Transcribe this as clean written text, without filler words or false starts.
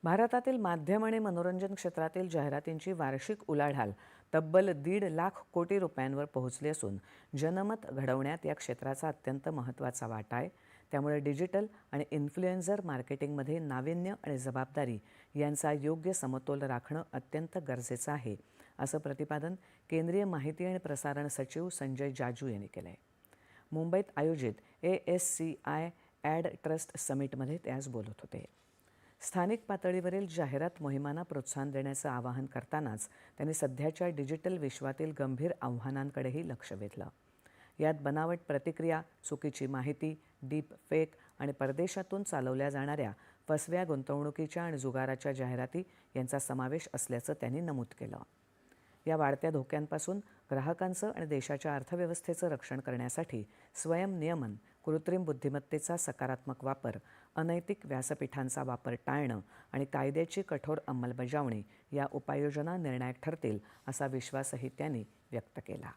भारतातील माध्यम आणि मनोरंजन क्षेत्रातील जाहिरातींची वार्षिक उलाढाल तब्बल 1.5 लाख कोटी रुपयांवर पोहोचली असून जनमत घडवण्यात या क्षेत्राचा अत्यंत महत्त्वाचा वाटा आहे। त्यामुळे डिजिटल आणि इन्फ्लुएन्सर मार्केटिंगमध्ये नाविन्य आणि जबाबदारी यांचा योग्य समतोल राखणं अत्यंत गरजेचं आहे, असं प्रतिपादन केंद्रीय माहिती आणि प्रसारण सचिव संजय जाजू यांनी केलं आहे। मुंबईत आयोजित ASCI ॲड ट्रस्ट समिटमध्ये ते आज बोलत होते। स्थानिक पातळीवरील जाहिरात मोहिमांना प्रोत्साहन देण्याचं आवाहन करतानाच त्यांनी सध्याच्या डिजिटल विश्वातील गंभीर आव्हानांकडेही लक्ष वेधलं। यात बनावट प्रतिक्रिया, चुकीची माहिती, डीप फेक आणि परदेशातून चालवल्या जाणाऱ्या फसव्या गुंतवणुकीच्या आणि जुगाराच्या जाहिराती यांचा समावेश असल्याचं त्यांनी नमूद केलं। या वाढत्या धोक्यांपासून ग्राहकांचं आणि देशाच्या अर्थव्यवस्थेचं रक्षण करण्यासाठी स्वयंनियमन, कृत्रिम बुद्धिमत्तेचा सकारात्मक वापर, अनैतिक व्यासपीठांचा वापर टाळणं आणि कायद्याची कठोर अंमलबजावणी या उपाययोजना निर्णायक ठरतील, असा विश्वासही त्यांनी व्यक्त केला।